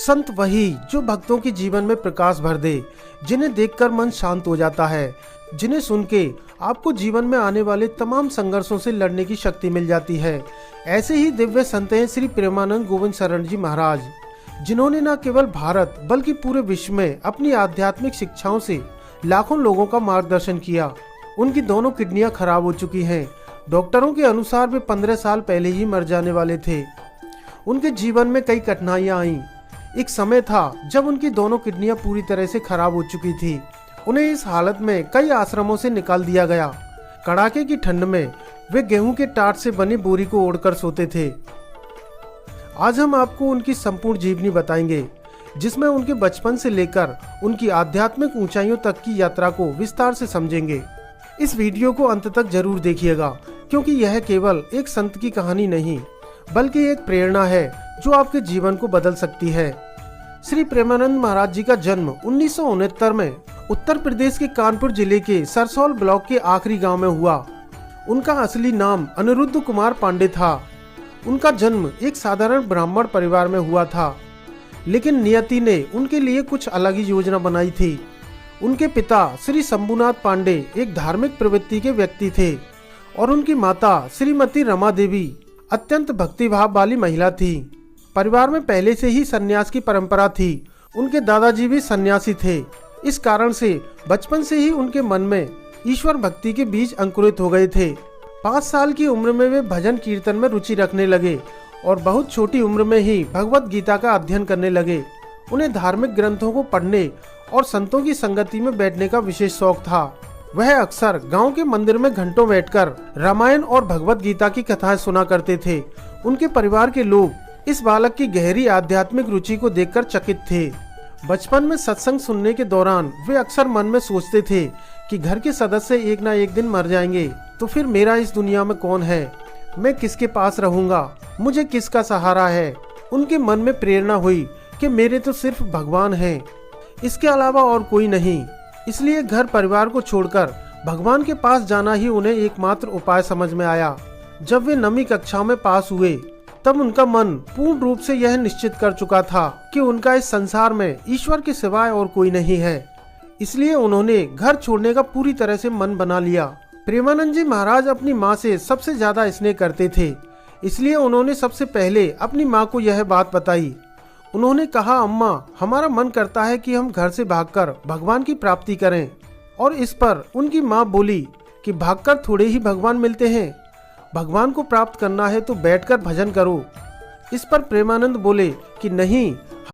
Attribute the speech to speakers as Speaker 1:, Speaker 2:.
Speaker 1: संत वही जो भक्तों के जीवन में प्रकाश भर दे, जिन्हें देखकर मन शांत हो जाता है, जिन्हें सुन के आपको जीवन में आने वाले तमाम संघर्षों से लड़ने की शक्ति मिल जाती है। ऐसे ही दिव्य संत हैं श्री प्रेमानंद गोविंद शरण जी महाराज, जिन्होंने न केवल भारत बल्कि पूरे विश्व में अपनी आध्यात्मिक शिक्षाओं से लाखों लोगों का मार्गदर्शन किया। उनकी दोनों किडनियां खराब हो चुकी हैं। डॉक्टरों के अनुसार वे 15 साल पहले ही मर जाने वाले थे। उनके जीवन में कई कठिनाइयां आईं। एक समय था जब उनकी दोनों किडनियां पूरी तरह से खराब हो चुकी थी। उन्हें इस हालत में कई आश्रमों से निकाल दिया गया। कड़ाके की ठंड में वे गेहूं के टाट से बनी बोरी को ओढ़कर सोते थे। आज हम आपको उनकी संपूर्ण जीवनी बताएंगे, जिसमें उनके बचपन से लेकर उनकी आध्यात्मिक ऊंचाइयों तक की यात्रा को विस्तार से समझेंगे। इस वीडियो को अंत तक जरूर देखिएगा, क्योंकि यह केवल एक संत की कहानी नहीं बल्कि एक प्रेरणा है जो आपके जीवन को बदल सकती है। श्री प्रेमानंद महाराज जी का जन्म 1969 में उत्तर प्रदेश के कानपुर जिले के सरसौल ब्लॉक के आखिरी गांव में हुआ। उनका असली नाम अनिरुद्ध कुमार पांडे था। उनका जन्म एक साधारण ब्राह्मण परिवार में हुआ था, लेकिन नियति ने उनके लिए कुछ अलग ही योजना बनाई थी। उनके पिता श्री शंभुनाथ पांडे एक धार्मिक प्रवृत्ति के व्यक्ति थे और उनकी माता श्रीमती रमा देवी अत्यंत भक्तिभाव वाली महिला थी। परिवार में पहले से ही सन्यास की परंपरा थी। उनके दादाजी भी सन्यासी थे। इस कारण से बचपन से ही उनके मन में ईश्वर भक्ति के बीज अंकुरित हो गए थे। 5 साल की उम्र में वे भजन कीर्तन में रुचि रखने लगे और बहुत छोटी उम्र में ही भगवत गीता का अध्ययन करने लगे। उन्हें धार्मिक ग्रंथों को पढ़ने और संतों की संगति में बैठने का विशेष शौक था। वह अक्सर गांव के मंदिर में घंटों बैठकर रामायण और भगवत गीता की कथाएं सुना करते थे। उनके परिवार के लोग इस बालक की गहरी आध्यात्मिक रुचि को देखकर चकित थे। बचपन में सत्संग सुनने के दौरान वे अक्सर मन में सोचते थे कि घर के सदस्य एक ना एक दिन मर जाएंगे, तो फिर मेरा इस दुनिया में कौन है, मैं किसके पास रहूंगा, मुझे किसका सहारा है। उनके मन में प्रेरणा हुई कि मेरे तो सिर्फ भगवान हैं, इसके अलावा और कोई नहीं। इसलिए घर परिवार को छोड़कर भगवान के पास जाना ही उन्हें एकमात्र उपाय समझ में आया। जब वे 9वीं कक्षा में पास हुए तब उनका मन पूर्ण रूप से यह निश्चित कर चुका था कि उनका इस संसार में ईश्वर के सिवाय और कोई नहीं है। इसलिए उन्होंने घर छोड़ने का पूरी तरह से मन बना लिया। प्रेमानंद जी महाराज अपनी माँ से सबसे ज्यादा स्नेह करते थे, इसलिए उन्होंने सबसे पहले अपनी माँ को यह बात बताई। उन्होंने कहा, अम्मा, हमारा मन करता है कि हम घर से भागकर भगवान की प्राप्ति करें। और इस पर उनकी माँ बोली कि भागकर थोड़े ही भगवान मिलते हैं, भगवान को प्राप्त करना है तो बैठकर भजन करो। इस पर प्रेमानंद बोले कि नहीं,